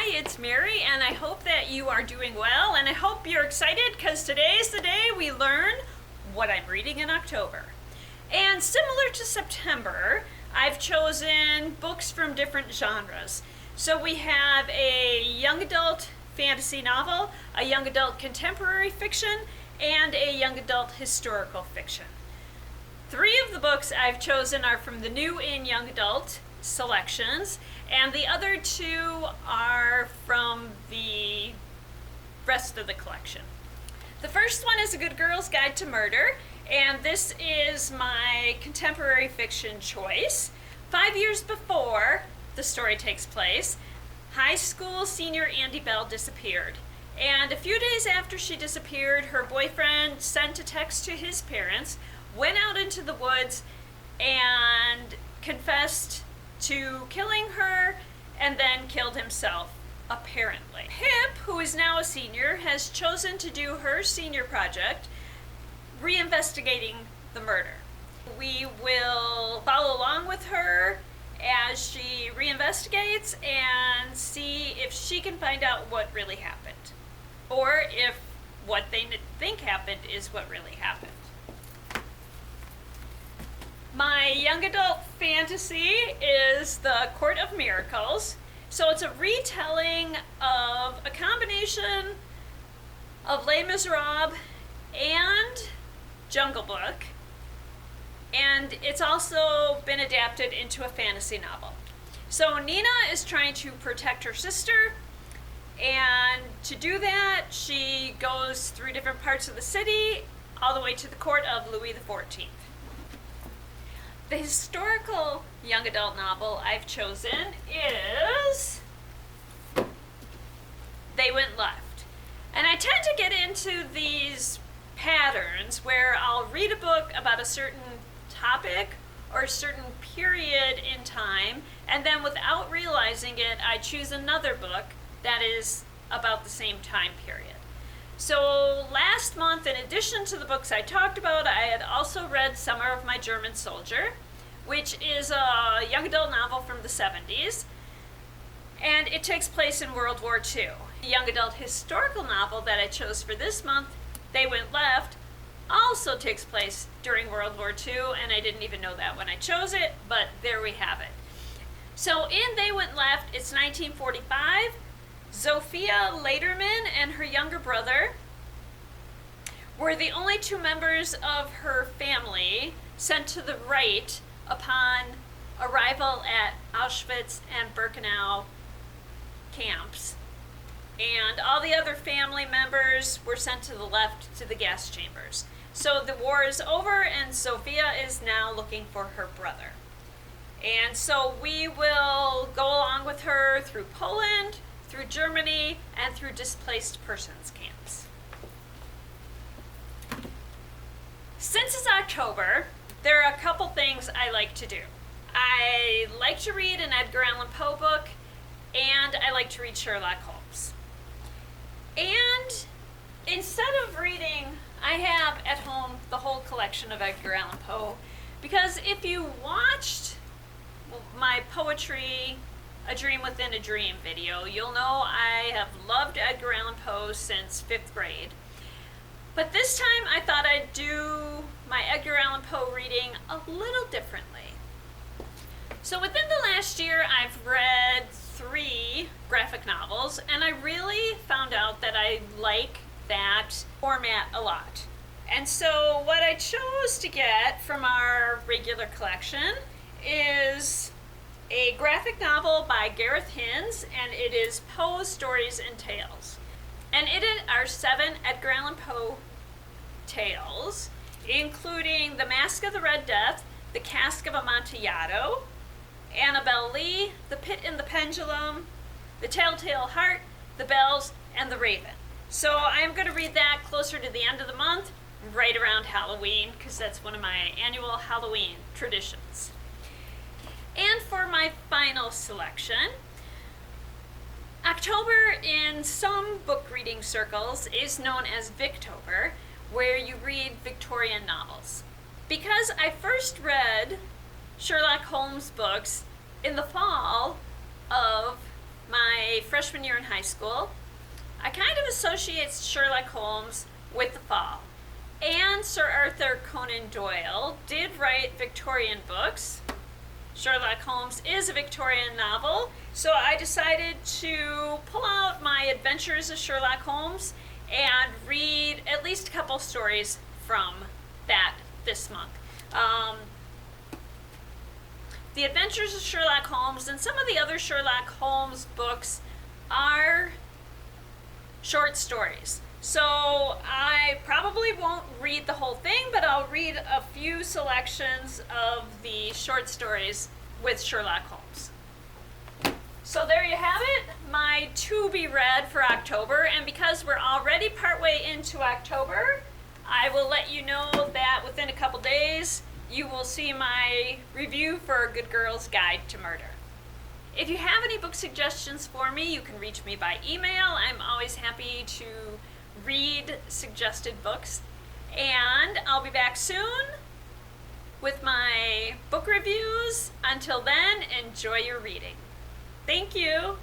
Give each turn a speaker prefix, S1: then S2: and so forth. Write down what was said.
S1: Hi, it's Mary, and I hope that you are doing well, and I hope you're excited because today is the day we learn what I'm reading in October. And similar to September, I've chosen books from different genres. So we have a young adult fantasy novel, a young adult contemporary fiction, and a young adult historical fiction. 3 of the books I've chosen are from the new in young adult selections, and the other 2 are from the rest of the collection. The first one is A Good Girl's Guide to Murder, and this is my contemporary fiction choice. 5 years before the story takes place, high school senior Andy Bell disappeared. And a few days after she disappeared, her boyfriend sent a text to his parents, went out into the woods, and confessed to killing her and then killed himself, apparently. Pip, who is now a senior, has chosen to do her senior project, reinvestigating the murder. We will follow along with her as she reinvestigates and see if she can find out what really happened, or if what they think happened is what really happened. My young adult fantasy is The Court of Miracles. So it's a retelling of a combination of Les Miserables and Jungle Book. And it's also been adapted into a fantasy novel. So Nina is trying to protect her sister, and to do that, she goes through different parts of the city, all the way to the court of Louis XIV. The historical young adult novel I've chosen is They Went Left. And I tend to get into these patterns where I'll read a book about a certain topic or a certain period in time, and then without realizing it, I choose another book that is about the same time period. So last month, in addition to the books I talked about, I had also read Summer of My German Soldier, which is a young adult novel from the 70s, and it takes place in World War II. The young adult historical novel that I chose for this month, They Went Left, also takes place during World War II, and I didn't even know that when I chose it, but there we have it. So in They Went Left, it's 1945. Sophia Lederman and her younger brother were the only 2 members of her family sent to the right upon arrival at Auschwitz and Birkenau camps. And all the other family members were sent to the left to the gas chambers. So the war is over, and Sophia is now looking for her brother. And so we will go along with her through Poland, through Germany, and through displaced persons camps. Since it's October, there are a couple things I like to do. I like to read an Edgar Allan Poe book, and I like to read Sherlock Holmes. And instead of reading, I have at home the whole collection of Edgar Allan Poe, because if you watched my poetry A Dream Within a Dream video, you'll know I have loved Edgar Allan Poe since 5th grade. But this time I thought I'd do my Edgar Allan Poe reading a little differently. So within the last year, I've read 3 graphic novels, and I really found out that I like that format a lot. And so what I chose to get from our regular collection is a graphic novel by Gareth Hinds, and it is Poe's Stories and Tales. And in it are 7 Edgar Allan Poe tales, including The Mask of the Red Death, The Cask of Amontillado, Annabel Lee, The Pit and the Pendulum, The Telltale Heart, The Bells, and The Raven. So I'm going to read that closer to the end of the month, right around Halloween, because that's one of my annual Halloween traditions. And for my final selection, October in some book reading circles is known as Victober, where you read Victorian novels. Because I first read Sherlock Holmes books in the fall of my freshman freshman year in high school. I kind of associate Sherlock Holmes with the fall. And Sir Arthur Conan Doyle did write Victorian books. Sherlock Holmes is a Victorian novel, so I decided to pull out my Adventures of Sherlock Holmes and read at least a couple stories from that this month. The Adventures of Sherlock Holmes and some of the other Sherlock Holmes books are short stories. So I probably won't read the whole thing, but I'll read a few selections of the short stories with Sherlock Holmes. So there you have it, my to be read for October. And because we're already partway into October, I will let you know that within a couple days you will see my review for Good Girl's Guide to Murder. If you have any book suggestions for me, you can reach me by email. I'm always happy to read suggested books. And I'll be back soon with my book reviews. Until then, enjoy your reading. Thank you.